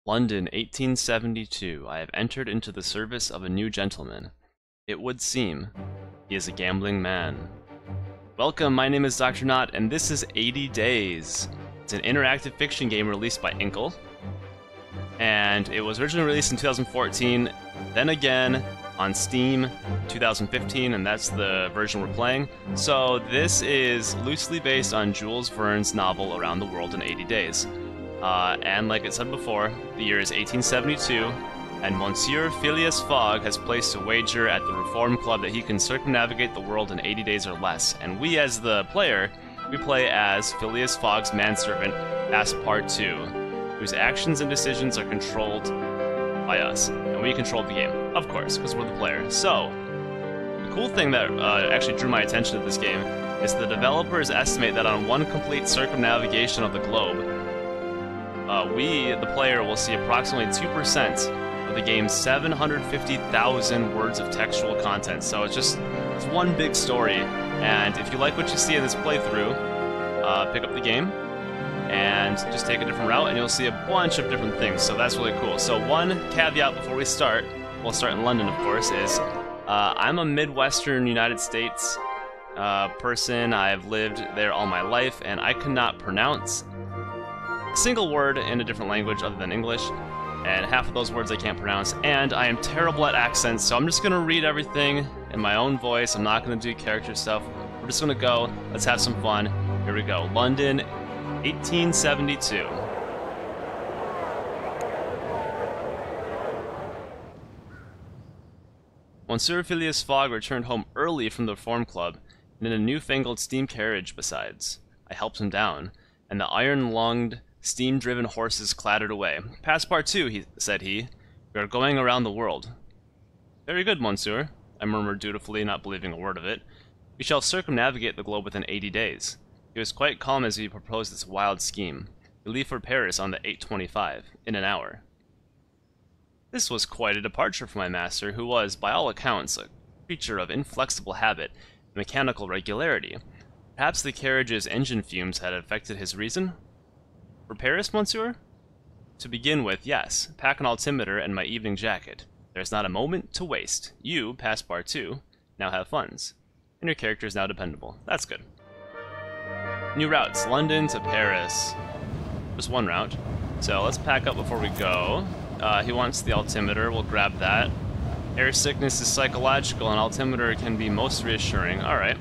London, 1872. I have entered into the service of a new gentleman. It would seem he is a gambling man. Welcome, my name is Dr. Nought, and this is 80 Days. It's an interactive fiction game released by Inkle, and it was originally released in 2014, then again on Steam 2015, and that's the version we're playing. So this is loosely based on Jules Verne's novel Around the World in 80 Days. And like it said before, the year is 1872, and Monsieur Phileas Fogg has placed a wager at the Reform Club that he can circumnavigate the world in 80 days or less. And we, as the player, we play as Phileas Fogg's manservant, Passpartout, whose actions and decisions are controlled by us. And we control the game, of course, because we're the player. So, the cool thing that actually drew my attention to this game is the developers estimate that on one complete circumnavigation of the globe, we, the player, will see approximately 2% of the game's 750,000 words of textual content. So it's one big story, and if you like what you see in this playthrough, pick up the game and just take a different route and you'll see a bunch of different things, so that's really cool. So one caveat before we start, we'll start in London of course, is I'm a Midwestern United States person. I've lived there all my life and I cannot pronounce a single word in a different language other than English, and half of those words I can't pronounce, and I am terrible at accents, so I'm just gonna read everything in my own voice. I'm not gonna do character stuff. We're just gonna go, let's have some fun. Here we go. London, 1872. Monsieur Phileas Fogg returned home early from the Reform Club, and in a newfangled steam carriage besides. I helped him down, and the iron-lunged, steam-driven horses clattered away. Passpartout, said he. We are going around the world. Very good, monsieur, I murmured dutifully, not believing a word of it. We shall circumnavigate the globe within 80 days. He was quite calm as he proposed this wild scheme. We leave for Paris on the 8:25, in an hour. This was quite a departure for my master, who was, by all accounts, a creature of inflexible habit and mechanical regularity. Perhaps the carriage's engine fumes had affected his reason? For Paris, monsieur? To begin with, yes. Pack an altimeter and my evening jacket. There is not a moment to waste. You, Passpartout, now have funds. And your character is now dependable. That's good. New routes. London to Paris. Just one route. So let's pack up before we go. He wants the altimeter. We'll grab that. Air sickness is psychological, and altimeter can be most reassuring. Alright.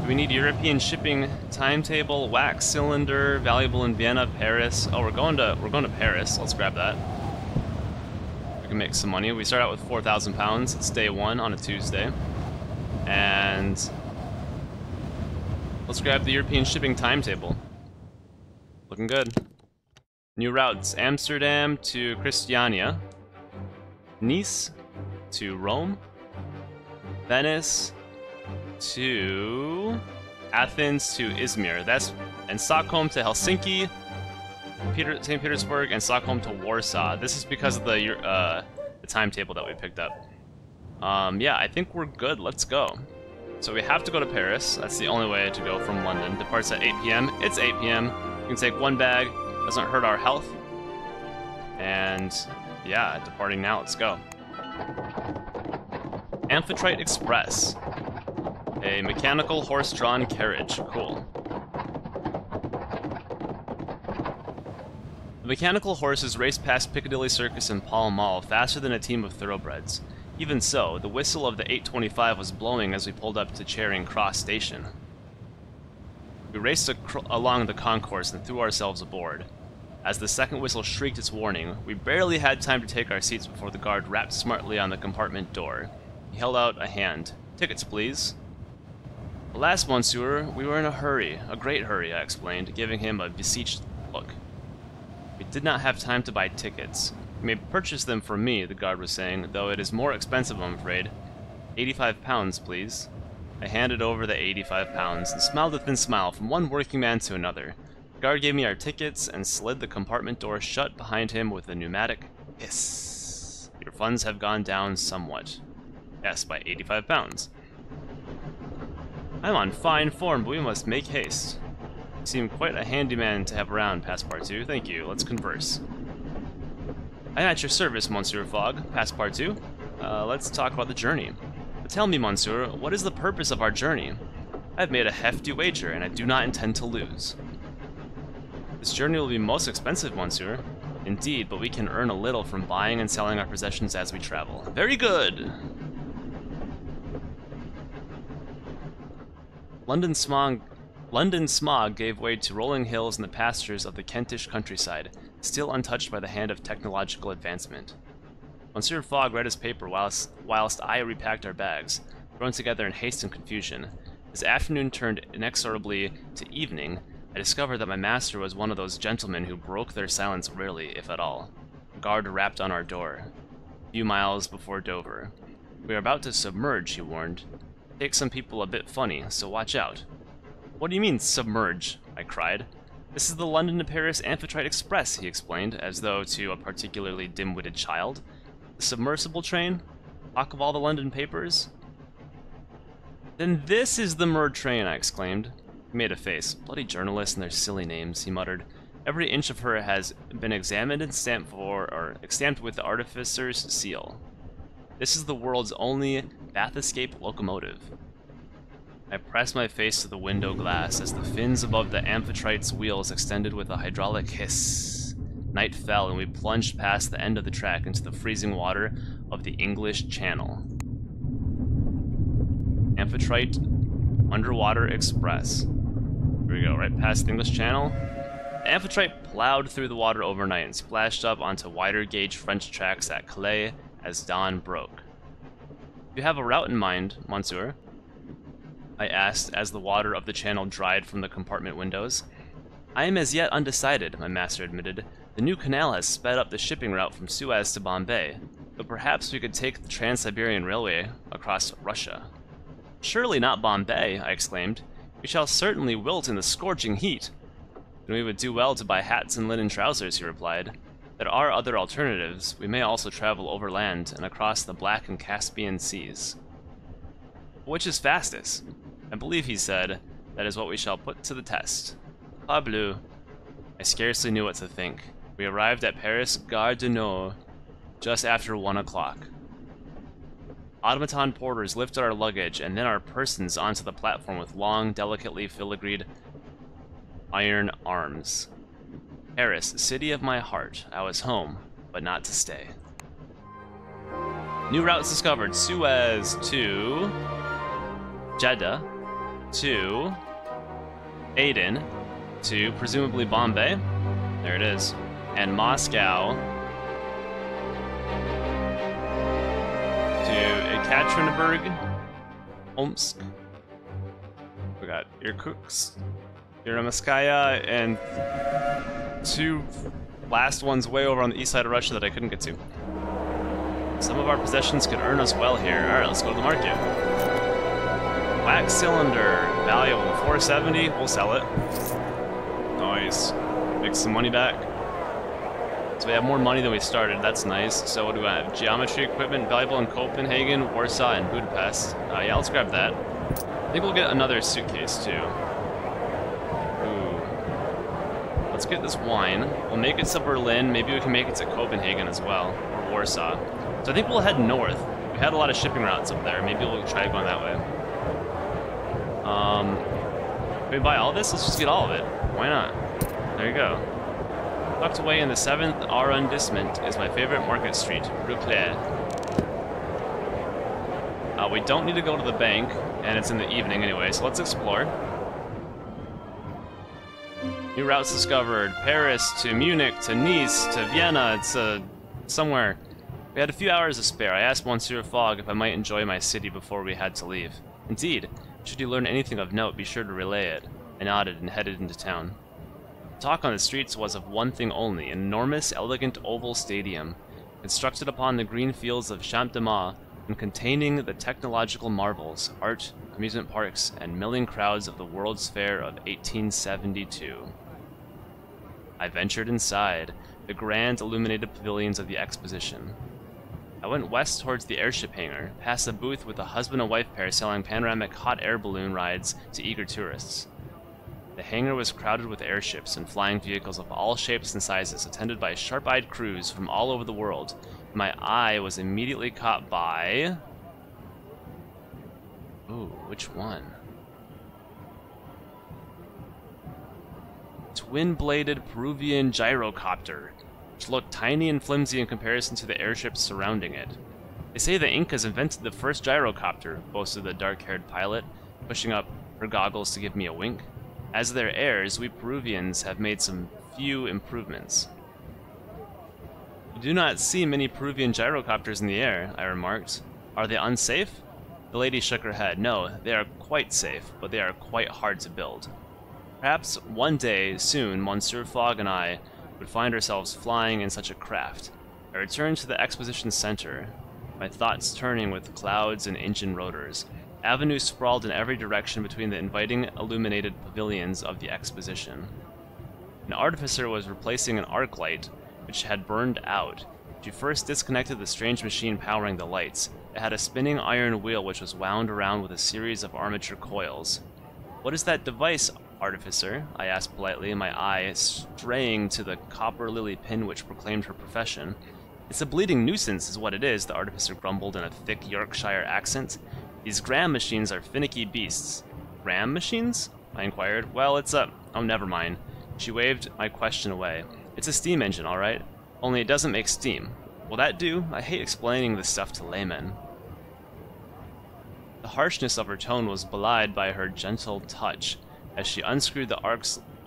We need European shipping timetable, wax cylinder, valuable in Vienna, Paris. Oh, we're going to Paris. Let's grab that. We can make some money. We start out with 4,000 pounds. It's day one on a Tuesday. And let's grab the European shipping timetable. Looking good. New routes. Amsterdam to Christiania. Nice to Rome. Venice to Athens to Izmir. And Stockholm to Helsinki, St. Petersburg, and Stockholm to Warsaw. This is because of the timetable that we picked up. Yeah, I think we're good. Let's go. So we have to go to Paris. That's the only way to go from London. Departs at 8 p.m. It's 8 p.m. You can take one bag. Doesn't hurt our health. And yeah, departing now. Let's go. Amphitrite Express. A mechanical horse-drawn carriage. Cool. The mechanical horses raced past Piccadilly Circus and Pall Mall faster than a team of thoroughbreds. Even so, the whistle of the 8:25 was blowing as we pulled up to Charing Cross Station. We raced along the concourse and threw ourselves aboard. As the second whistle shrieked its warning, we barely had time to take our seats before the guard rapped smartly on the compartment door. He held out a hand. "Tickets, please." "Alas, monsieur, we were in a hurry, a great hurry," I explained, giving him a beseeched look. "We did not have time to buy tickets. You may purchase them from me," the guard was saying, "though it is more expensive, I'm afraid. 85 pounds, please." I handed over the 85 pounds and smiled a thin smile from one working man to another. The guard gave me our tickets and slid the compartment door shut behind him with a pneumatic hiss. "Your funds have gone down somewhat." Yes, by 85 pounds. "I'm on fine form, but we must make haste." You seem quite a handyman to have around, Passpartout. Thank you. Let's converse. I am at your service, Monsieur Fogg. Passpartout. Let's talk about the journey. But tell me, Monsieur, what is the purpose of our journey? I have made a hefty wager, and I do not intend to lose. This journey will be most expensive, Monsieur. Indeed, but we can earn a little from buying and selling our possessions as we travel. Very good! London smog gave way to rolling hills and the pastures of the Kentish countryside, still untouched by the hand of technological advancement. Monsieur Fogg read his paper whilst I repacked our bags, thrown together in haste and confusion. As afternoon turned inexorably to evening, I discovered that my master was one of those gentlemen who broke their silence rarely, if at all. A guard rapped on our door, a few miles before Dover. We are about to submerge, he warned. Take some people a bit funny, so watch out. What do you mean, submerge? I cried. This is the London to Paris Amphitrite Express, he explained, as though to a particularly dim-witted child. The submersible train? Talk of all the London papers? Then this is the Mer train, I exclaimed. He made a face. Bloody journalists and their silly names, he muttered. Every inch of her has been examined and stamped with the artificer's seal. This is the world's only bath-escape locomotive. I pressed my face to the window glass as the fins above the Amphitrite's wheels extended with a hydraulic hiss. Night fell and we plunged past the end of the track into the freezing water of the English Channel. Amphitrite Underwater Express. Here we go, right past the English Channel. The Amphitrite plowed through the water overnight and splashed up onto wider gauge French tracks at Calais as dawn broke. Do you have a route in mind, Monsieur? I asked as the water of the channel dried from the compartment windows. I am as yet undecided, my master admitted. The new canal has sped up the shipping route from Suez to Bombay, but perhaps we could take the Trans-Siberian Railway across Russia. Surely not Bombay, I exclaimed. We shall certainly wilt in the scorching heat. Then we would do well to buy hats and linen trousers, he replied. There are other alternatives. We may also travel overland and across the Black and Caspian Seas. Which is fastest? I believe he said, that is what we shall put to the test. Parbleu. I scarcely knew what to think. We arrived at Paris Gare du Nord just after 1 o'clock. Automaton porters lifted our luggage and then our persons onto the platform with long, delicately filigreed iron arms. Paris, city of my heart. I was home, but not to stay. New routes discovered. Suez to Jeddah to Aden to presumably Bombay. There it is. And Moscow to Ekaterinburg, Omsk. We got Irkutsk, Yaromskaya, and two last ones way over on the east side of Russia that I couldn't get to. Some of our possessions could earn us well here. Alright, let's go to the market. Wax cylinder, valuable, 470, we'll sell it. Nice. Make some money back. So we have more money than we started, that's nice. So what do we have? Geometry equipment, valuable in Copenhagen, Warsaw, and Budapest. Yeah, let's grab that. I think we'll get another suitcase too. Ooh. Let's get this wine. We'll make it to Berlin, maybe we can make it to Copenhagen as well, or Warsaw. So I think we'll head north. We had a lot of shipping routes up there, maybe we'll try going that way. Can we buy all this? Let's just get all of it. Why not? There you go. Tucked away in the 7th arrondissement is my favorite market street, Rue Claire. We don't need to go to the bank, and it's in the evening anyway, so let's explore. New routes discovered. Paris to Munich to Nice to Vienna. It's somewhere. We had a few hours to spare. I asked Monsieur Fogg if I might enjoy my city before we had to leave. Indeed, should you learn anything of note, be sure to relay it. I nodded and headed into town. Talk on the streets was of one thing only, an enormous, elegant oval stadium, constructed upon the green fields of Champ-de-Mars and containing the technological marvels, art, amusement parks, and milling crowds of the World's Fair of 1872. I ventured inside, the grand illuminated pavilions of the exposition. I went west towards the airship hangar, past a booth with a husband and wife pair selling panoramic hot air balloon rides to eager tourists. The hangar was crowded with airships and flying vehicles of all shapes and sizes, attended by sharp-eyed crews from all over the world. My eye was immediately caught by... Ooh, which one? Twin-bladed Peruvian gyrocopter, which looked tiny and flimsy in comparison to the airships surrounding it. They say the Incas invented the first gyrocopter, boasted the dark-haired pilot, pushing up her goggles to give me a wink. As their heirs, we Peruvians have made some few improvements. You do not see many Peruvian gyrocopters in the air, I remarked. Are they unsafe? The lady shook her head. No, they are quite safe, but they are quite hard to build. Perhaps one day, soon, Monsieur Fogg and I would find ourselves flying in such a craft. I returned to the exposition center, my thoughts turning with clouds and engine rotors. Avenues sprawled in every direction between the inviting illuminated pavilions of the exposition. An artificer was replacing an arc light, which had burned out. She first disconnected the strange machine powering the lights. It had a spinning iron wheel which was wound around with a series of armature coils. "What is that device, artificer?" I asked politely, my eye straying to the copper lily pin which proclaimed her profession. "It's a bleeding nuisance is what it is," the artificer grumbled in a thick Yorkshire accent. "These Graham machines are finicky beasts." "Graham machines?" I inquired. "Well, it's a... oh, never mind." She waved my question away. "It's a steam engine, all right. Only it doesn't make steam." "Will that do? I hate explaining this stuff to laymen." The harshness of her tone was belied by her gentle touch as she unscrewed the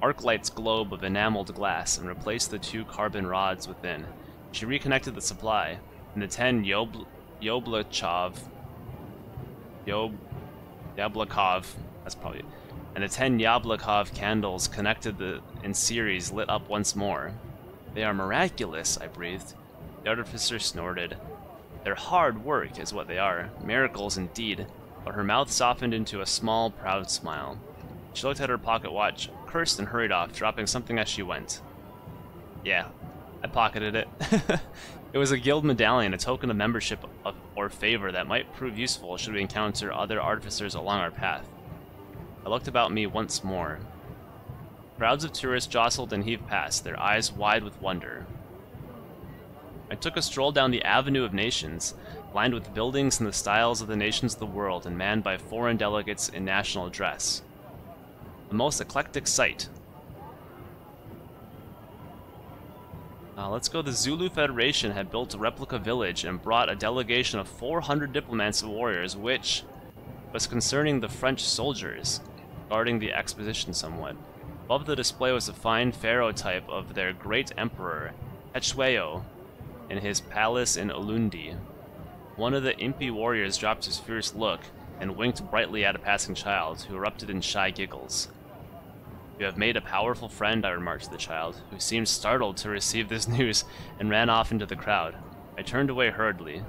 arc light's globe of enameled glass and replaced the 2 carbon rods within. She reconnected the supply, and the 10 Yablakov, that's probably, and the 10 Yablakov candles connected in series lit up once more. "They are miraculous," I breathed. The artificer snorted. "They're hard work, is what they are. Miracles indeed." But her mouth softened into a small, proud smile. She looked at her pocket watch, cursed, and hurried off, dropping something as she went. Yeah, I pocketed it. It was a guild medallion, a token of membership or favor that might prove useful should we encounter other artificers along our path. I looked about me once more. Crowds of tourists jostled and heaved past, their eyes wide with wonder. I took a stroll down the Avenue of Nations, lined with buildings in the styles of the nations of the world and manned by foreign delegates in national dress. A most eclectic sight. Let's go. The Zulu Federation had built a replica village and brought a delegation of 400 diplomats and warriors, which was concerning the French soldiers, guarding the exposition somewhat. Above the display was a fine pharaoh type of their great emperor, Hetshweo, in his palace in Ulundi. One of the impy warriors dropped his fierce look and winked brightly at a passing child, who erupted in shy giggles. "You have made a powerful friend," I remarked to the child, who seemed startled to receive this news and ran off into the crowd. I turned away hurriedly.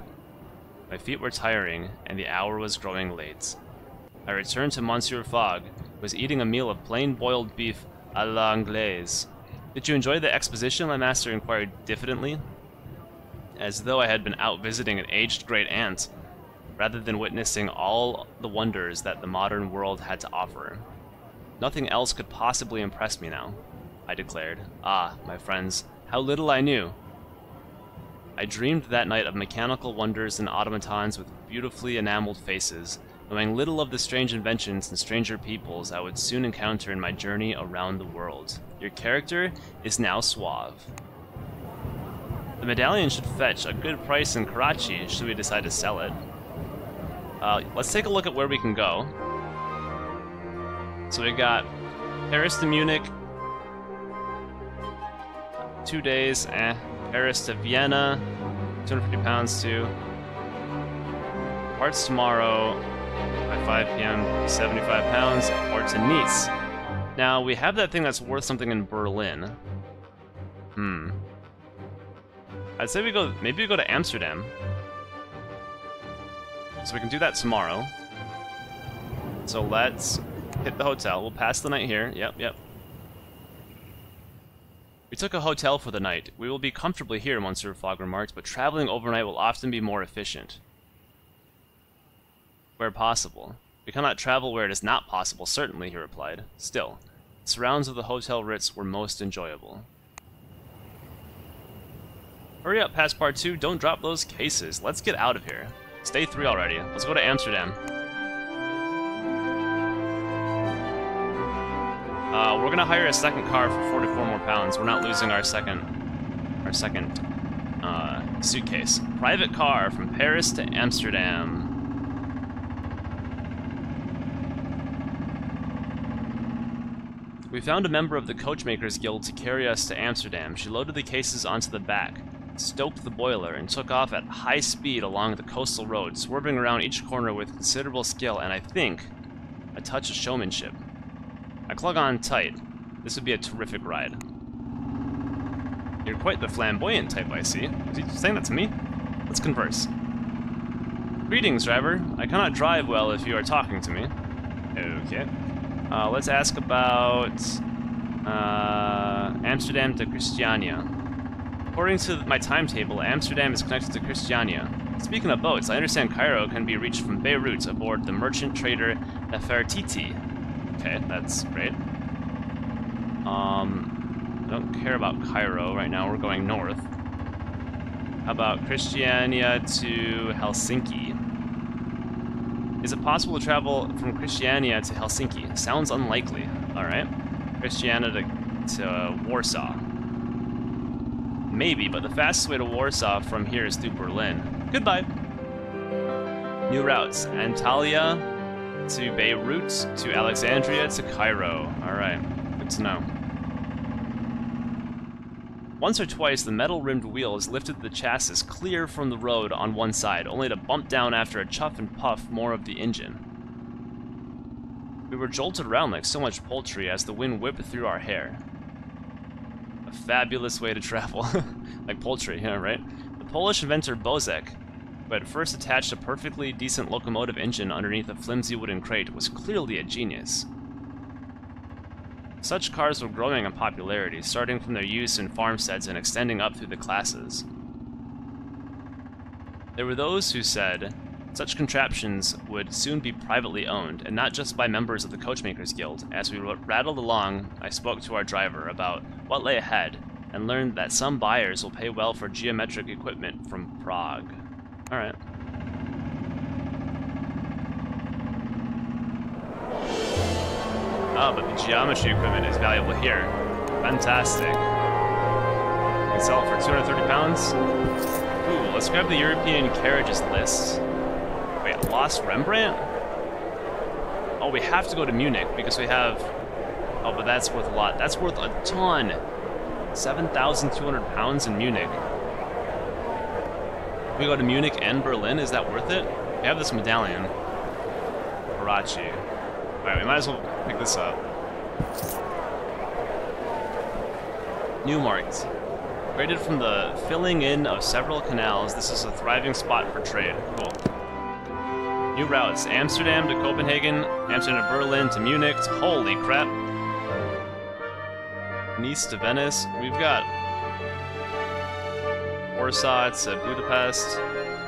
My feet were tiring, and the hour was growing late. I returned to Monsieur Fogg, who was eating a meal of plain boiled beef à l'anglaise. "Did you enjoy the exposition?" my master inquired diffidently, as though I had been out visiting an aged great-aunt, rather than witnessing all the wonders that the modern world had to offer. "Nothing else could possibly impress me now," I declared. Ah, my friends, how little I knew! I dreamed that night of mechanical wonders and automatons with beautifully enameled faces, knowing little of the strange inventions and stranger peoples I would soon encounter in my journey around the world. Your character is now suave. The medallion should fetch a good price in Karachi should we decide to sell it. Let's take a look at where we can go. So we got Paris to Munich, 2 days, Paris to Vienna, 250 pounds to parts tomorrow by 5 p.m., 75 pounds, or to Nice. Now, we have that thing that's worth something in Berlin. I'd say maybe we go to Amsterdam. So we can do that tomorrow. So let's hit the hotel. We'll pass the night here. Yep. We took a hotel for the night. We will be comfortably here, Monsieur Fogg remarked, but traveling overnight will often be more efficient. Where possible. We cannot travel where it is not possible, certainly, he replied. Still, surrounds of the Hotel Ritz were most enjoyable. Hurry up, Passpartout, don't drop those cases. Let's get out of here. It's day 3 already. Let's go to Amsterdam. We're gonna hire a second car for 44 more pounds. We're not losing our second suitcase. Private car from Paris to Amsterdam. We found a member of the Coachmakers Guild to carry us to Amsterdam. She loaded the cases onto the back, stoked the boiler, and took off at high speed along the coastal road, swerving around each corner with considerable skill and, I think, a touch of showmanship. I clung on tight. This would be a terrific ride. You're quite the flamboyant type, I see. Is he saying that to me? Let's converse. Greetings, driver. I cannot drive well if you are talking to me. Okay. Let's ask about Amsterdam to Christiania. According to my timetable, Amsterdam is connected to Christiania. Speaking of boats, I understand Cairo can be reached from Beirut aboard the merchant trader Amphitrite. Okay, that's great. I don't care about Cairo right now. We're going north. How about Christiania to Helsinki? Is it possible to travel from Christiania to Helsinki? Sounds unlikely. Alright. Christiania to Warsaw. Maybe, but the fastest way to Warsaw from here is through Berlin. Goodbye! New routes. Antalya to Beirut to Alexandria to Cairo. Alright, good to know. Once or twice, the metal-rimmed wheels lifted the chassis clear from the road on one side, only to bump down after a chuff and puff more of the engine. We were jolted around like so much poultry as the wind whipped through our hair. A fabulous way to travel. Like poultry, yeah, right? The Polish inventor Bozek, who had first attached a perfectly decent locomotive engine underneath a flimsy wooden crate, was clearly a genius. Such cars were growing in popularity, starting from their use in farmsteads and extending up through the classes. There were those who said such contraptions would soon be privately owned, and not just by members of the Coachmakers Guild. As we rattled along, I spoke to our driver about what lay ahead, and learned that some buyers will pay well for geometric equipment from Prague. Alright. Oh, but the geometry equipment is valuable here. Fantastic. You can sell it for 230 pounds. Ooh, let's grab the European carriages list. Wait, Lost Rembrandt? Oh, we have to go to Munich because we have... Oh, but that's worth a lot. That's worth a ton. 7,200 pounds in Munich. We go to Munich and Berlin, is that worth it? We have this medallion. Karachi. Alright, we might as well pick this up. Newmarkt. Created from the filling in of several canals, this is a thriving spot for trade. Cool. New routes. Amsterdam to Copenhagen, Amsterdam to Berlin to Munich. Holy crap. Nice to Venice. We've got Warsaw to Budapest,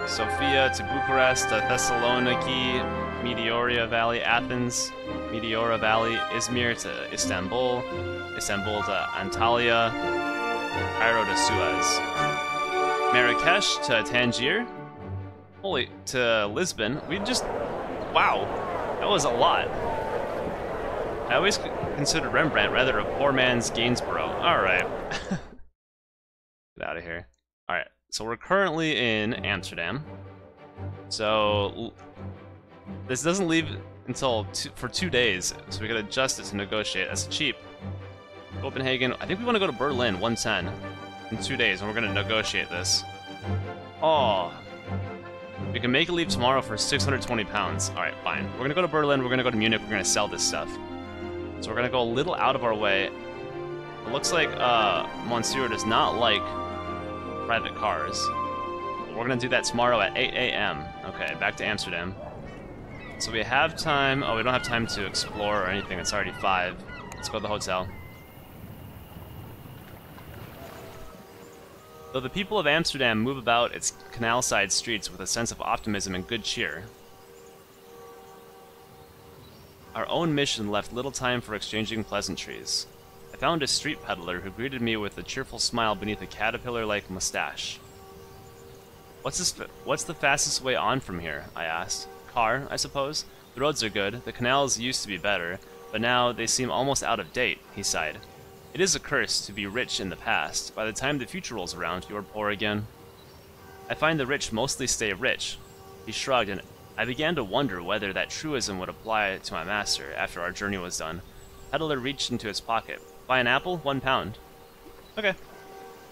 Sofia to Bucharest to Thessaloniki, Meteora Valley, Athens, Meteora Valley, Izmir to Istanbul, Istanbul to Antalya, Cairo to Suez, Marrakesh to Tangier, holy, to Lisbon. We just, wow, that was a lot. I always considered Rembrandt rather a poor man's Gainsborough. Alright. Get out of here. Alright, so we're currently in Amsterdam. So this doesn't leave until for 2 days, so we gotta adjust it to negotiate. That's cheap. Copenhagen, I think we want to go to Berlin, 110, in 2 days, and we're gonna negotiate this. Oh, we can make a leave tomorrow for 620 pounds. Alright, fine. We're gonna go to Berlin, we're gonna go to Munich, we're gonna sell this stuff. So we're gonna go a little out of our way. It looks like Monsieur does not like private cars. But we're gonna do that tomorrow at 8 a.m. Okay, back to Amsterdam. So we have time. Oh, we don't have time to explore or anything. It's already 5. Let's go to the hotel. Though the people of Amsterdam move about its canal-side streets with a sense of optimism and good cheer, Our own mission left little time for exchanging pleasantries. I found a street peddler who greeted me with a cheerful smile beneath a caterpillar-like mustache. What's the fastest way on from here? I asked. Car, I suppose. The roads are good. The canals used to be better, but now they seem almost out of date, he sighed. It is a curse to be rich in the past. By the time the future rolls around, you are poor again. I find the rich mostly stay rich. He shrugged, and I began to wonder whether that truism would apply to my master after our journey was done. The peddler reached into his pocket. Buy an apple? £1. Okay.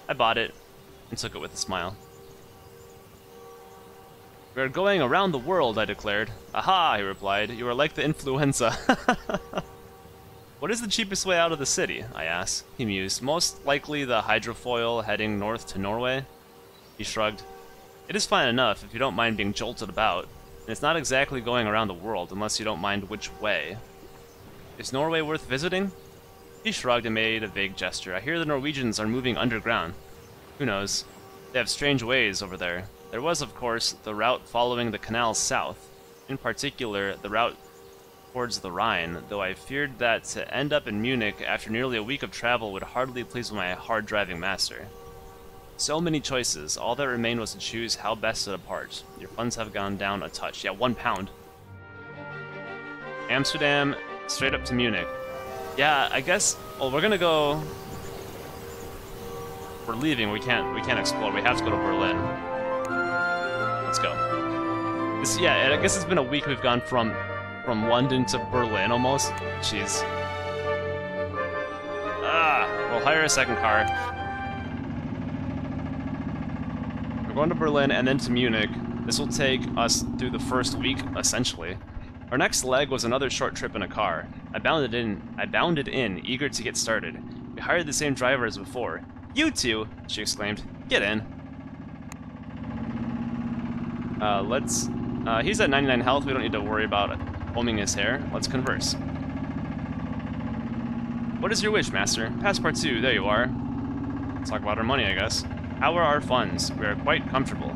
I bought it, and took it with a smile. We are going around the world, I declared. Aha, he replied. You are like the influenza. What is the cheapest way out of the city? I asked. He mused. Most likely the hydrofoil heading north to Norway. He shrugged. It is fine enough if you don't mind being jolted about, and it's not exactly going around the world unless you don't mind which way. Is Norway worth visiting? He shrugged and made a vague gesture. I hear the Norwegians are moving underground. Who knows? They have strange ways over there. There was, of course, the route following the canals south, in particular the route towards the Rhine, though I feared that to end up in Munich after nearly a week of travel would hardly please my hard-driving master. So many choices. All that remained was to choose how best to depart. Your funds have gone down a touch. Yeah, £1. Amsterdam, straight up to Munich. Yeah, I guess. Well, we're gonna go. We're leaving. We can't explore. We have to go to Berlin. Let's go. Yeah, I guess it's been a week. We've gone from London to Berlin almost. Jeez. We'll hire a second car. We're going to Berlin and then to Munich. This will take us through the first week, essentially. Our next leg was another short trip in a car. I bounded in, eager to get started. We hired the same driver as before. You two, she exclaimed. Get in. He's at 99 health. We don't need to worry about combing his hair. Let's converse. What is your wish, master? Passpartout, there you are. Let's talk about our money, I guess. How are our funds? We are quite comfortable.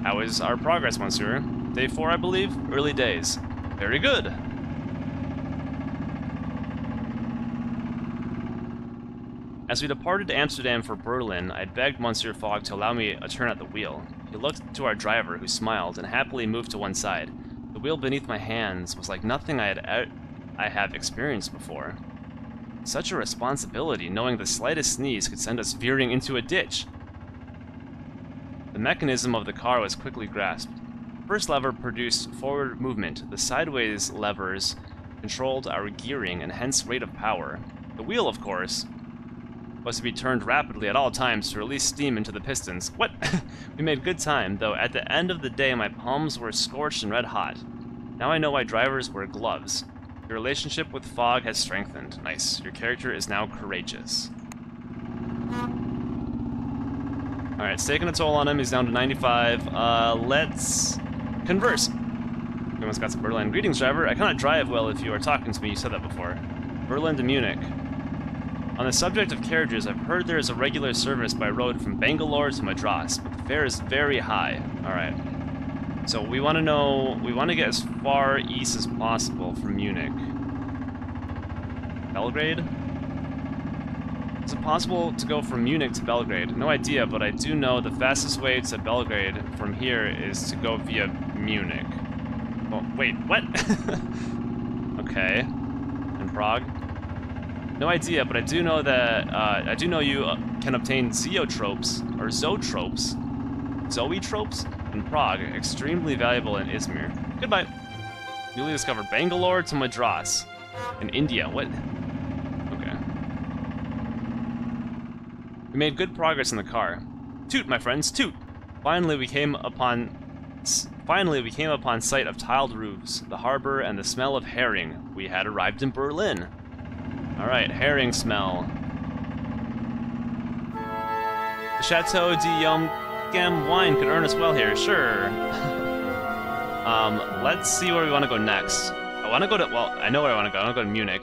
How is our progress, monsieur? Day 4, I believe? Early days. Very good. As we departed Amsterdam for Berlin, I begged Monsieur Fogg to allow me a turn at the wheel. He looked to our driver, who smiled and happily moved to one side. The wheel beneath my hands was like nothing I have experienced before. Such a responsibility, knowing the slightest sneeze could send us veering into a ditch. The mechanism of the car was quickly grasped. The first lever produced forward movement. The sideways levers controlled our gearing and hence rate of power. The wheel, of course, was to be turned rapidly at all times to release steam into the pistons. What? We made good time, though at the end of the day my palms were scorched and red hot. Now I know why drivers wear gloves. Your relationship with Fogg has strengthened. Nice. Your character is now courageous. Alright, it's taking a toll on him. He's down to 95. Let's converse. We almost got to Berlin. Greetings, driver. I cannot drive well if you are talking to me. You said that before. Berlin to Munich. On the subject of carriages, I've heard there is a regular service by road from Bangalore to Madras, but the fare is very high. Alright. So we want to get as far east as possible from Munich. Belgrade? Is it possible to go from Munich to Belgrade? No idea, but I do know the fastest way to Belgrade from here is to go via Munich. Oh, wait, what? Okay. And Prague? No idea, but I do know that, you can obtain zoetropes in Prague, extremely valuable in Izmir. Goodbye. Newly discovered Bangalore to Madras. In India, what? Okay. We made good progress in the car. Toot, my friends, toot! Finally we came upon sight of tiled roofs, the harbor, and the smell of herring. We had arrived in Berlin. Alright, herring smell. The Chateau d'Yomgem wine could earn us well here, sure. Let's see where we want to go next. I want to go to, well, I know where I want to go. I want to go to Munich.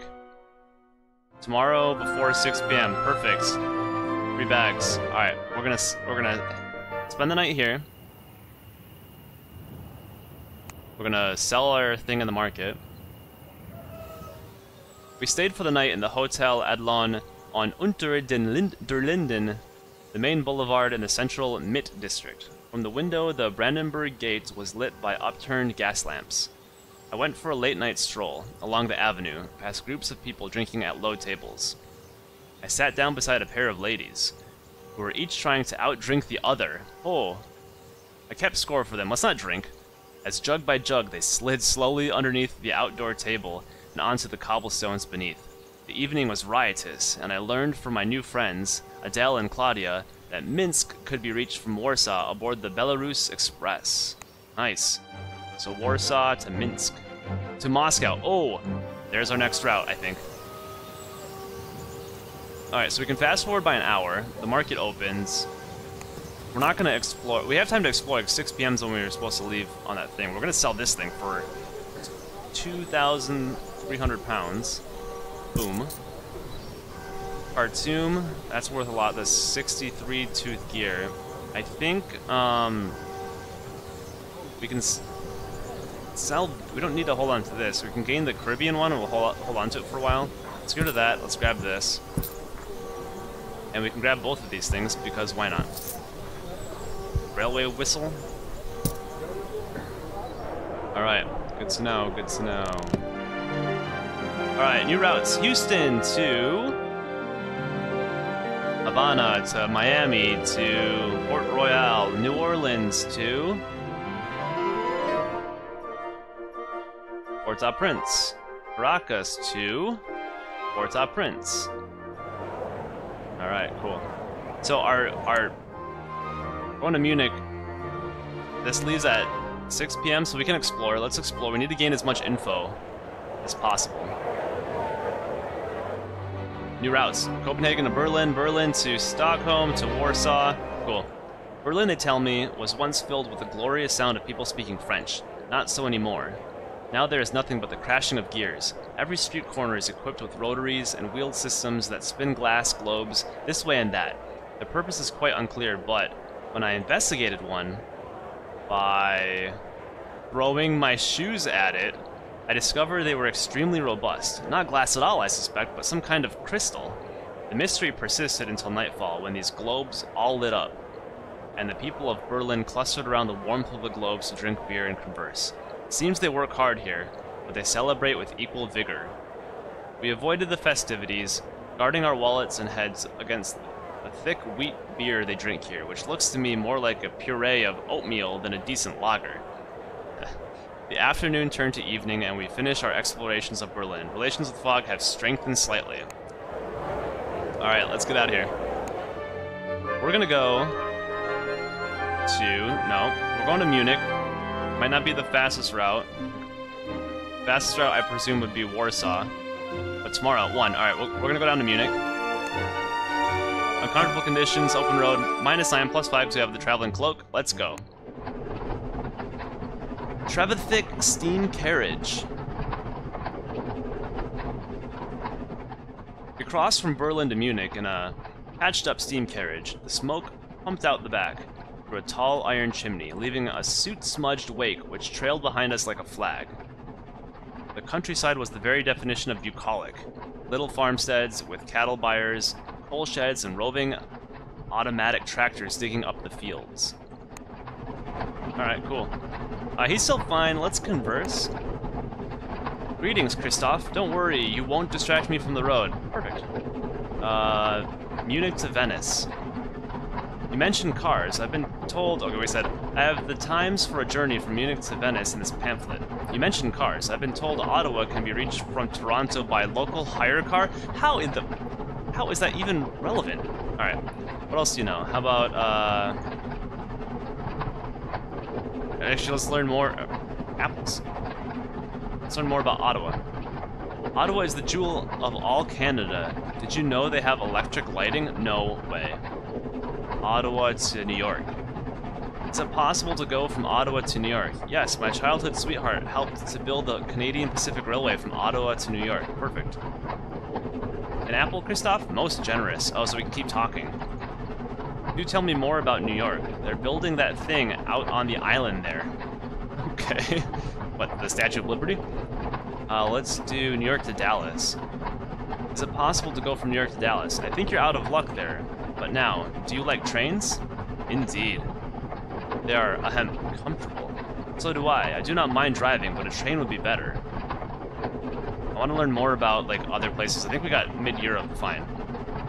Tomorrow before 6 p.m. Perfect. 3 bags. Alright, we're gonna spend the night here. We're gonna sell our thing in the market. We stayed for the night in the Hotel Adlon on Unter den Linden, the main boulevard in the central Mitte district. From the window, the Brandenburg Gate was lit by upturned gas lamps. I went for a late-night stroll along the avenue, past groups of people drinking at low tables. I sat down beside a pair of ladies, who were each trying to outdrink the other. Oh, I kept score for them. Let's not drink. As jug by jug, they slid slowly underneath the outdoor table and onto the cobblestones beneath. The evening was riotous, and I learned from my new friends, Adele and Claudia, that Minsk could be reached from Warsaw aboard the Belarus Express. Nice. So Warsaw to Minsk. To Moscow. Oh, there's our next route, I think. Alright, so we can fast forward by an hour. The market opens. We're not going to explore. We have time to explore. Like 6 p.m. is when we were supposed to leave on that thing. We're going to sell this thing for 2,300 pounds. Boom. Khartoum, that's worth a lot. The 63 tooth gear. I think we can sell. We don't need to hold on to this. We can gain the Caribbean one and we'll hold on to it for a while. Let's go to that. Let's grab this. And we can grab both of these things because why not? Railway whistle. Alright, good to know, good to know. Alright, new routes. Houston to Havana to Miami to Port Royal, New Orleans to Port-au-Prince, Caracas to Port-au-Prince. Alright, cool. So our going to Munich, this leaves at 6 p.m. so we can explore. Let's explore. We need to gain as much info as possible. New routes. Copenhagen to Berlin, Berlin to Stockholm to Warsaw. Cool. Berlin, they tell me, was once filled with the glorious sound of people speaking French. Not so anymore. Now there is nothing but the crashing of gears. Every street corner is equipped with rotaries and wheeled systems that spin glass globes this way and that. The purpose is quite unclear, but when I investigated one by throwing my shoes at it, I discovered they were extremely robust. Not glass at all, I suspect, but some kind of crystal. The mystery persisted until nightfall, when these globes all lit up, and the people of Berlin clustered around the warmth of the globes to drink beer and converse. It seems they work hard here, but they celebrate with equal vigor. We avoided the festivities, guarding our wallets and heads against the thick wheat beer they drink here, which looks to me more like a puree of oatmeal than a decent lager. The afternoon turned to evening, and we finished our explorations of Berlin. Relations with Fogg have strengthened slightly. Alright, let's get out of here. We're gonna go to... no, we're going to Munich. Might not be the fastest route. Fastest route, I presume, would be Warsaw. But tomorrow at 1. Alright, we're gonna go down to Munich. Uncomfortable conditions, open road, -9, +5, so we have the traveling cloak. Let's go. Trevithick Steam-Carriage. We crossed from Berlin to Munich in a patched-up steam carriage. The smoke pumped out the back through a tall iron chimney, leaving a soot-smudged wake which trailed behind us like a flag. The countryside was the very definition of bucolic. Little farmsteads with cattle byres, coal sheds, and roving automatic tractors digging up the fields. Alright, cool. He's still fine. Let's converse. Greetings, Christoph. Don't worry, you won't distract me from the road. Perfect. Munich to Venice. You mentioned cars. I've been told... okay, we said, I have the times for a journey from Munich to Venice in this pamphlet. You mentioned cars. I've been told Ottawa can be reached from Toronto by local hire car. How is that even relevant? Alright. What else do you know? How about, actually, let's learn more... apples. Let's learn more about Ottawa. Ottawa is the jewel of all Canada. Did you know they have electric lighting? No way. Ottawa to New York. Is it possible to go from Ottawa to New York? Yes, my childhood sweetheart helped to build the Canadian Pacific Railway from Ottawa to New York. Perfect. An apple, Christoph? Most generous. Oh, so we can keep talking. Do tell me more about New York. They're building that thing out on the island there. Okay. What, the Statue of Liberty? Let's do New York to Dallas. Is it possible to go from New York to Dallas? I think you're out of luck there. But now, do you like trains? Indeed. They are, comfortable. So do I. I do not mind driving, but a train would be better. I want to learn more about, like, other places. I think we got mid-Europe, fine.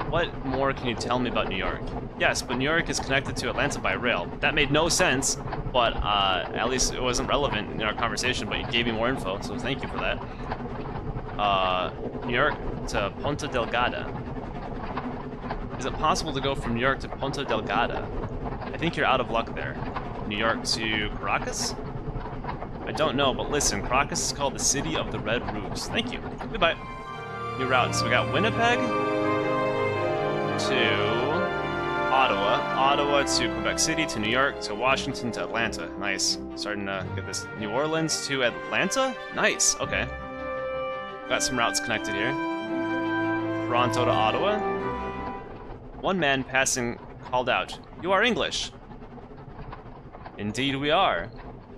What more can you tell me about New York? Yes, but New York is connected to Atlanta by rail. That made no sense, but at least it wasn't relevant in our conversation, but you gave me more info, so thank you for that. New York to Ponta Delgada. Is it possible to go from New York to Ponta Delgada? I think you're out of luck there. New York to Caracas? I don't know, but listen, Caracas is called the City of the Red Roofs. Thank you. Goodbye. New routes. We got Winnipeg to Ottawa, Ottawa to Quebec City, to New York, to Washington, to Atlanta. Nice. Starting to get this. New Orleans to Atlanta? Nice. Okay. Got some routes connected here. Toronto to Ottawa. One man passing called out, "You are English." Indeed we are.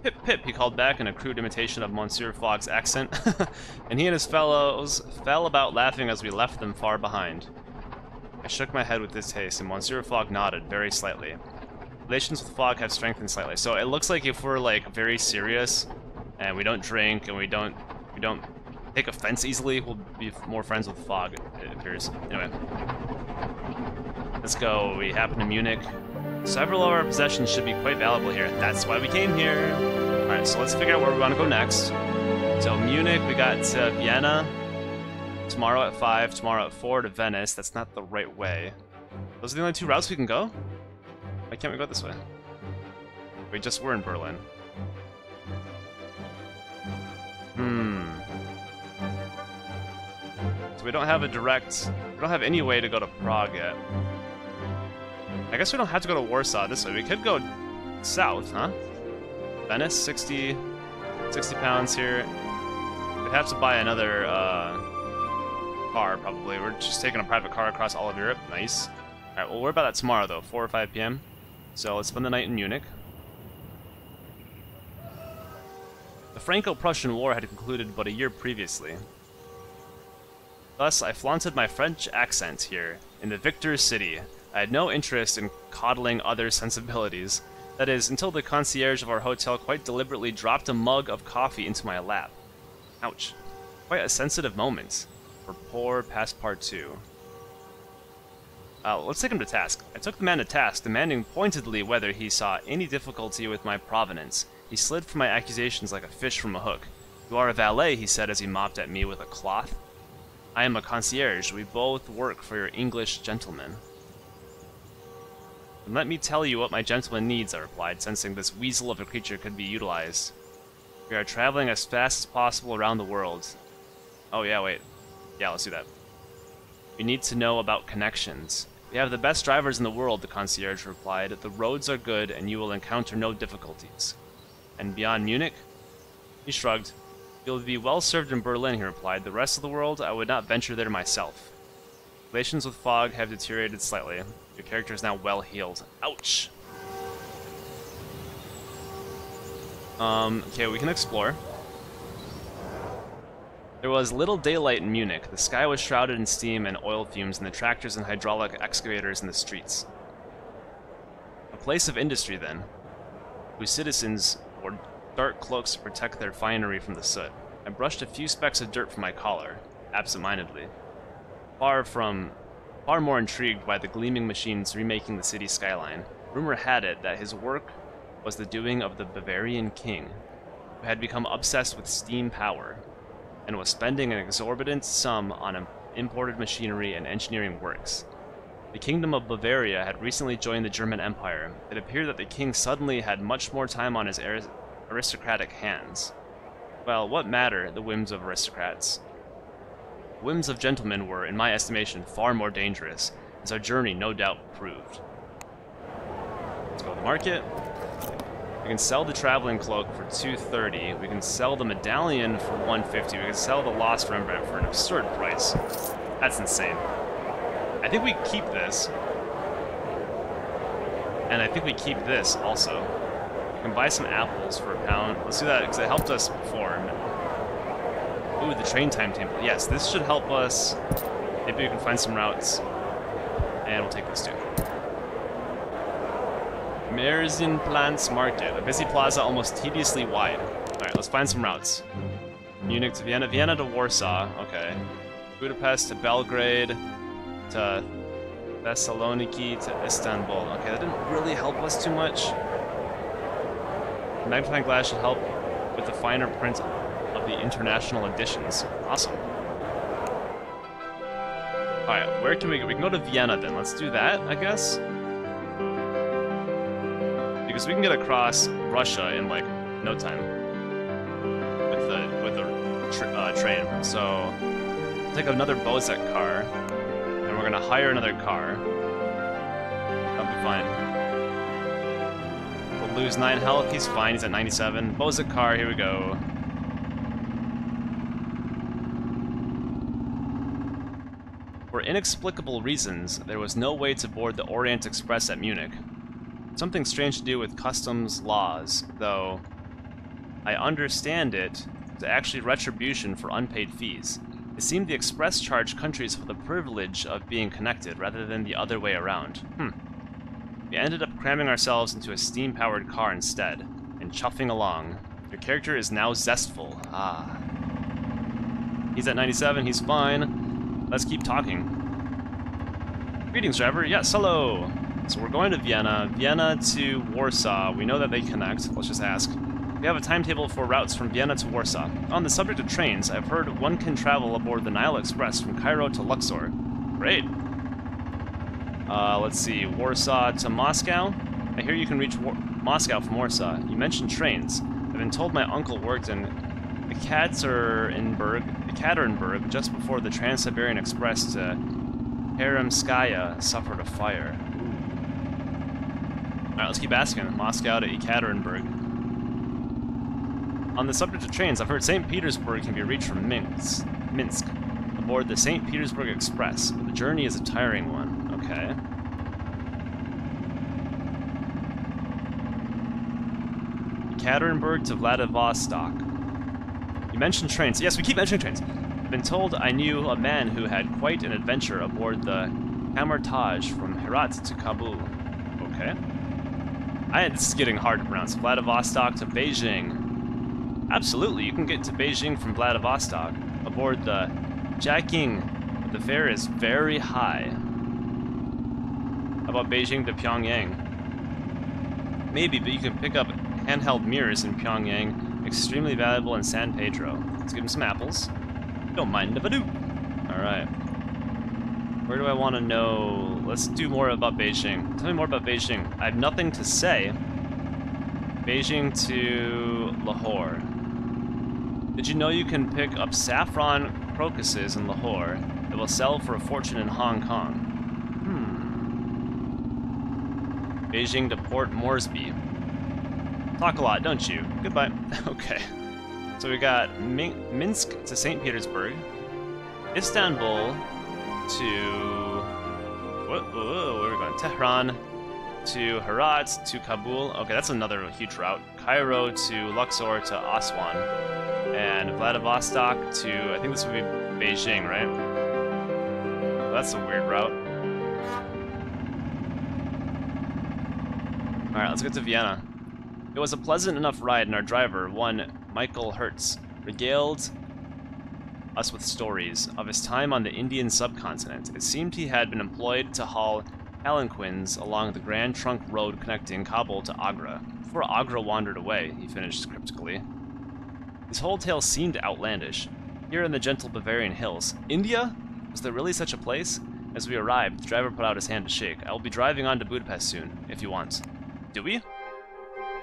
Pip pip, he called back in a crude imitation of Monsieur Fogg's accent, and he and his fellows fell about laughing as we left them far behind. I shook my head with distaste, and Monsieur Fogg nodded very slightly. Relations with Fogg have strengthened slightly. So it looks like if we're like very serious, and we don't drink, and we don't take offense easily, we'll be more friends with Fogg, it appears. Anyway. Let's go. We happen to Munich. Several of our possessions should be quite valuable here. That's why we came here. Alright, so let's figure out where we want to go next. So Munich, we got to Vienna. Tomorrow at 5, tomorrow at 4 to Venice. That's not the right way. Those are the only two routes we can go? Why can't we go this way? We just were in Berlin. So we don't have a direct... We don't have any way to go to Prague yet. I guess we don't have to go to Warsaw this way. We could go south, huh? Venice, 60 pounds here. We'd have to buy another car, probably. We're just taking a private car across all of Europe. Nice. Alright, well, we're about that tomorrow, though. 4 or 5 p.m. So let's spend the night in Munich. The Franco-Prussian War had concluded but a year previously. Thus, I flaunted my French accent here, in the victor's city. I had no interest in coddling other sensibilities. That is, until the concierge of our hotel quite deliberately dropped a mug of coffee into my lap. Ouch. Quite a sensitive moment for poor Passpartout. Let's take him to task. I took the man to task, demanding pointedly whether he saw any difficulty with my provenance. He slid from my accusations like a fish from a hook. "You are a valet," he said as he mopped at me with a cloth. "I am a concierge. We both work for your English gentleman." "And let me tell you what my gentleman needs," I replied, sensing this weasel of a creature could be utilized. "We are traveling as fast as possible around the world." Oh yeah, wait. Yeah, let's do that. "We need to know about connections." "We have the best drivers in the world," the concierge replied. "The roads are good, and you will encounter no difficulties." "And beyond Munich?" He shrugged. "You'll be well served in Berlin," he replied. "The rest of the world, I would not venture there myself." Relations with Fogg have deteriorated slightly. Your character is now well healed. Ouch! Okay, we can explore. There was little daylight in Munich. The sky was shrouded in steam and oil fumes, and the tractors and hydraulic excavators in the streets. A place of industry, then, whose citizens wore dark cloaks to protect their finery from the soot. I brushed a few specks of dirt from my collar, absent-mindedly, far more intrigued by the gleaming machines remaking the city skyline. Rumor had it that his work was the doing of the Bavarian king, who had become obsessed with steam power, and was spending an exorbitant sum on imported machinery and engineering works. The Kingdom of Bavaria had recently joined the German Empire. It appeared that the king suddenly had much more time on his aristocratic hands. Well, what matter the whims of aristocrats? The whims of gentlemen were, in my estimation, far more dangerous, as our journey no doubt proved. Let's go to the market. We can sell the traveling cloak for $230. We can sell the medallion for $150. We can sell the lost Rembrandt for an absurd price. That's insane. I think we keep this. And I think we keep this also. We can buy some apples for £1. Let's do that because it helped us before. Ooh, the train timetable. Yes, this should help us Maybe we can find some routes. And we'll take this too. Märzenplatz Market. A busy plaza almost tediously wide. Alright, let's find some routes. Munich to Vienna. Vienna to Warsaw. Okay. Budapest to Belgrade. To Thessaloniki to Istanbul. Okay, that didn't really help us too much. Magnifying glass should help with the finer print of the international editions. Awesome. Alright, where can we go? We can go to Vienna then. Let's do that, I guess. Because we can get across Russia in like no time with the train. So we'll take another Bozek car, and we're gonna hire another car. That'll be fine. We'll lose 9 health. He's fine. He's at 97. Bozek car. Here we go. For inexplicable reasons, there was no way to board the Orient Express at Munich. Something strange to do with customs laws, though I understand it to actually retribution for unpaid fees. It seemed the Express charged countries for the privilege of being connected, rather than the other way around. We ended up cramming ourselves into a steam-powered car instead, and chuffing along. Your character is now zestful. Ah. He's at 97, he's fine. Let's keep talking. Greetings, driver. Yes, hello. So we're going to Vienna. Vienna to Warsaw. We know that they connect. Let's just ask. We have a timetable for routes from Vienna to Warsaw. On the subject of trains, I've heard one can travel aboard the Nile Express from Cairo to Luxor. Great. Let's see. Warsaw to Moscow. I hear you can reach Moscow from Warsaw. You mentioned trains. I've been told my uncle worked in Ekaterinburg just before the Trans-Siberian Express to Peremskaya suffered a fire. Alright, let's keep asking. Moscow to Ekaterinburg. On the subject of trains, I've heard St. Petersburg can be reached from Minsk aboard the St. Petersburg Express, but the journey is a tiring one. Okay. Ekaterinburg to Vladivostok. You mentioned trains. Yes, we keep mentioning trains. I've been told I knew a man who had quite an adventure aboard the Kamertaj from Herat to Kabul. Okay. This is getting hard to pronounce. Vladivostok to Beijing. Absolutely, you can get to Beijing from Vladivostok aboard the Jiaqing, but the fare is very high. How about Beijing to Pyongyang? Maybe, but you can pick up handheld mirrors in Pyongyang. Extremely valuable in San Pedro. Let's give him some apples. Don't mind if I do. Alright. Where do I want to know? Let's do more about Beijing. Tell me more about Beijing. I have nothing to say. Beijing to Lahore. Did you know you can pick up saffron crocuses in Lahore that will sell for a fortune in Hong Kong? Beijing to Port Moresby. Talk a lot, don't you? Goodbye. Okay. So we got Minsk to St. Petersburg, Istanbul to... where are we going? Tehran to Herat to Kabul. Okay, that's another huge route. Cairo to Luxor to Aswan. And Vladivostok to... I think this would be Beijing, right? That's a weird route. Alright, let's get to Vienna. It was a pleasant enough ride, and our driver, one Michael Hertz, regaled us with stories of his time on the Indian subcontinent. It seemed he had been employed to haul palanquins along the Grand Trunk Road connecting Kabul to Agra. Before Agra wandered away, he finished cryptically. His whole tale seemed outlandish. Here in the gentle Bavarian hills. India? Was there really such a place? As we arrived, the driver put out his hand to shake. I will be driving on to Budapest soon, if you want. Do we?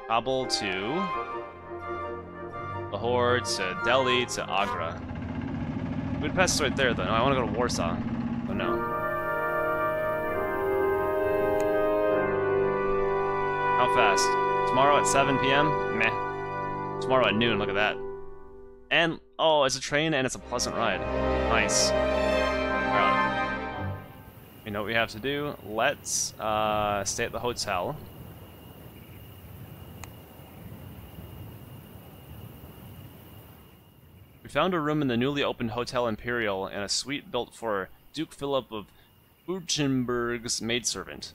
Kabul to Lahore to Delhi to Agra. Budapest is right there, though. No, I want to go to Warsaw. Oh, no. How fast? Tomorrow at 7 p.m.? Meh. Tomorrow at noon, look at that. And, oh, it's a train and it's a pleasant ride. Nice. Alright. You know what we have to do? Let's stay at the hotel. We found a room in the newly opened Hotel Imperial and a suite built for Duke Philip of Buchenberg's maidservant.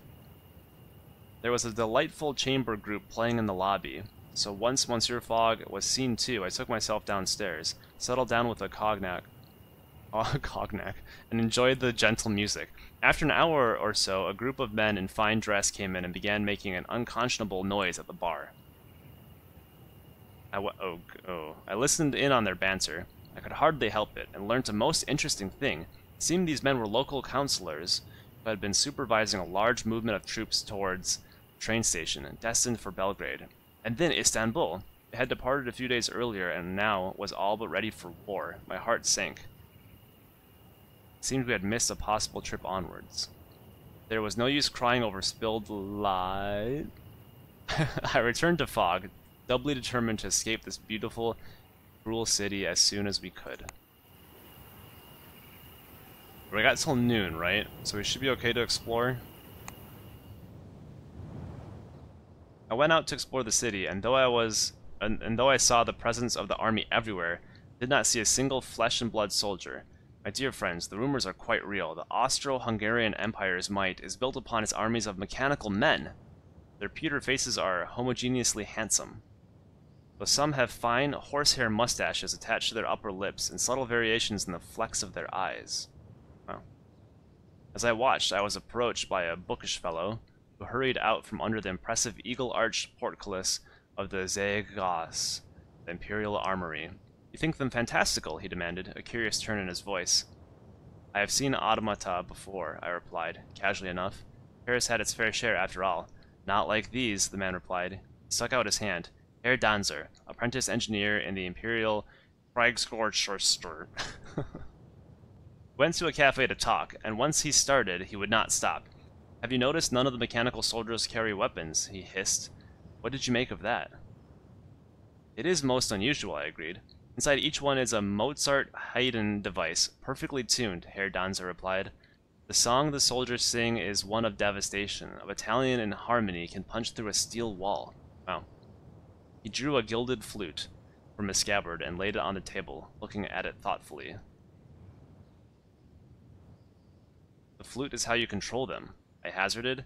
There was a delightful chamber group playing in the lobby, so once Monsieur Fogg was seen too, I took myself downstairs, settled down with a cognac, and enjoyed the gentle music. After an hour or so, a group of men in fine dress came in and began making an unconscionable noise at the bar. I listened in on their banter. I could hardly help it, and learnt a most interesting thing. It seemed these men were local councillors who had been supervising a large movement of troops towards the train station, destined for Belgrade, and then Istanbul. They had departed a few days earlier, and now was all but ready for war. My heart sank. It seemed we had missed a possible trip onwards. There was no use crying over spilled light. I returned to Fogg, doubly determined to escape this beautiful, cruel city as soon as we could. We got till noon, right? So we should be okay to explore. I went out to explore the city, and though I saw the presence of the army everywhere, did not see a single flesh and blood soldier. My dear friends, the rumors are quite real. The Austro-Hungarian Empire's might is built upon its armies of mechanical men. Their pewter faces are homogeneously handsome, though some have fine horsehair mustaches attached to their upper lips and subtle variations in the flecks of their eyes. Wow. As I watched, I was approached by a bookish fellow who hurried out from under the impressive eagle-arched portcullis of the Ziegas, the Imperial Armory. You think them fantastical? He demanded, a curious turn in his voice. I have seen automata before, I replied, casually enough. Paris had its fair share, after all. Not like these, the man replied. He stuck out his hand. Herr Danzer, apprentice engineer in the Imperial Kriegsgorchester. Went to a cafe to talk, and once he started, he would not stop. Have you noticed none of the mechanical soldiers carry weapons? He hissed. What did you make of that? It is most unusual, I agreed. Inside each one is a Mozart-Haydn device, perfectly tuned, Herr Danzer replied. The song the soldiers sing is one of devastation. A battalion in harmony can punch through a steel wall. Wow. He drew a gilded flute from his scabbard and laid it on the table, looking at it thoughtfully. The flute is how you control them, I hazarded.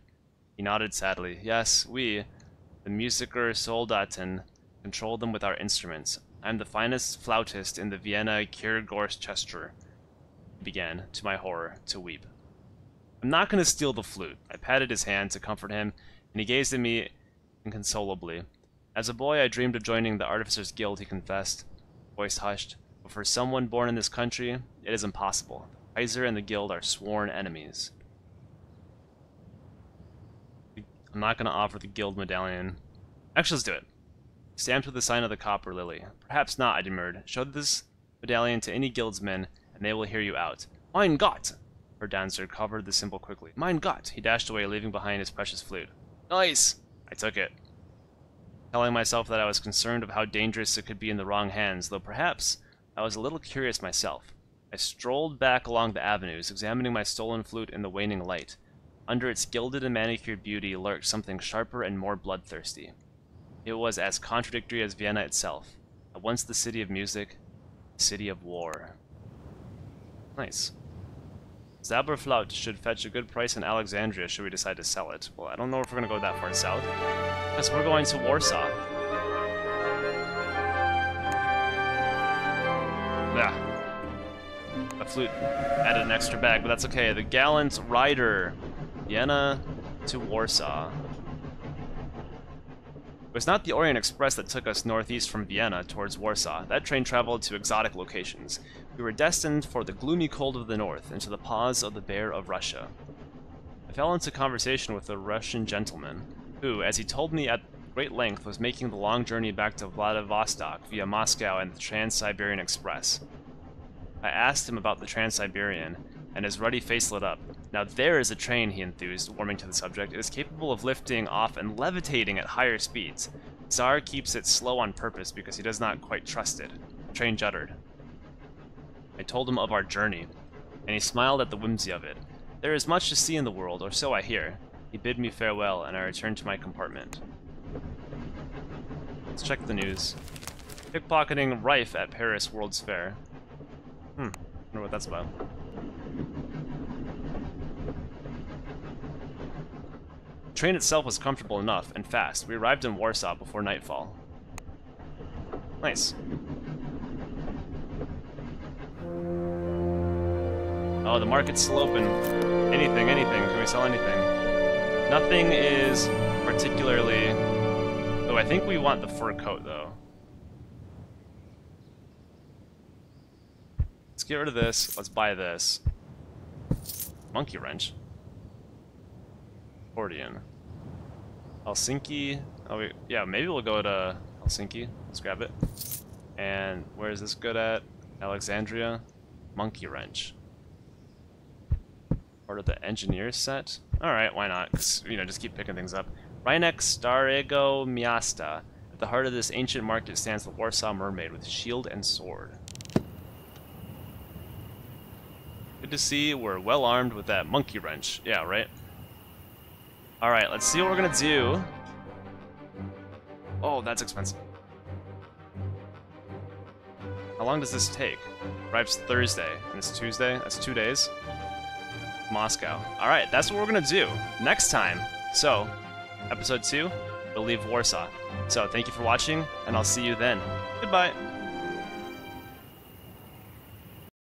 He nodded sadly. Yes, we, the Musiker Soldaten, control them with our instruments. I am the finest flautist in the Vienna Kirchorchester. He began, to my horror, to weep. I'm not going to steal the flute. I patted his hand to comfort him, and he gazed at me inconsolably. As a boy, I dreamed of joining the Artificers' Guild, he confessed, voice hushed. But for someone born in this country, it is impossible. The Kaiser and the Guild are sworn enemies. I'm not going to offer the Guild medallion. Actually, let's do it. Stamped with the sign of the Copper Lily. Perhaps not, I demurred. Show this medallion to any guildsmen, and they will hear you out. Mein Gott! Herr Danzer covered the symbol quickly. Mein Gott! He dashed away, leaving behind his precious flute. Nice! I took it, telling myself that I was concerned of how dangerous it could be in the wrong hands, though perhaps I was a little curious myself. I strolled back along the avenues, examining my stolen flute in the waning light. Under its gilded and manicured beauty lurked something sharper and more bloodthirsty. It was as contradictory as Vienna itself. At once the city of music, the city of war. Nice. Zauberflaut should fetch a good price in Alexandria should we decide to sell it. Well, I don't know if we're going to go that far south. Because we're going to Warsaw. Yeah. The flute added an extra bag, but that's okay. The Gallant Rider. Vienna to Warsaw. It was not the Orient Express that took us northeast from Vienna towards Warsaw. That train traveled to exotic locations. We were destined for the gloomy cold of the north and to the paws of the bear of Russia. I fell into conversation with a Russian gentleman, who, as he told me at great length, was making the long journey back to Vladivostok via Moscow and the Trans-Siberian Express. I asked him about the Trans-Siberian, and his ruddy face lit up. Now there is a train, he enthused, warming to the subject. It is capable of lifting off and levitating at higher speeds. Tsar keeps it slow on purpose because he does not quite trust it. The train juddered. I told him of our journey, and he smiled at the whimsy of it. There is much to see in the world, or so I hear. He bid me farewell, and I returned to my compartment. Let's check the news. Pickpocketing rife at Paris World's Fair. Wonder what that's about. train itself was comfortable enough and fast. We arrived in Warsaw before nightfall. Nice. Oh, the market's still open. Anything, anything. Can we sell anything? Nothing is particularly... Oh, I think we want the fur coat, though. Let's get rid of this. Let's buy this. Monkey wrench. Accordion. Helsinki. Oh, wait. Yeah, maybe we'll go to Helsinki. Let's grab it. And where is this good at? Alexandria. Monkey wrench. Part of the engineer set? Alright, why not? 'Cause, you know, just keep picking things up. Rhinex Starego Miasta. At the heart of this ancient market stands the Warsaw mermaid with shield and sword. Good to see we're well armed with that monkey wrench. Yeah, right? Alright, let's see what we're gonna do. Oh, that's expensive. How long does this take? Arrives Thursday, and it's Tuesday? That's 2 days. Moscow. Alright, that's what we're gonna do next time. So, episode 2, we'll leave Warsaw. So, thank you for watching, and I'll see you then. Goodbye!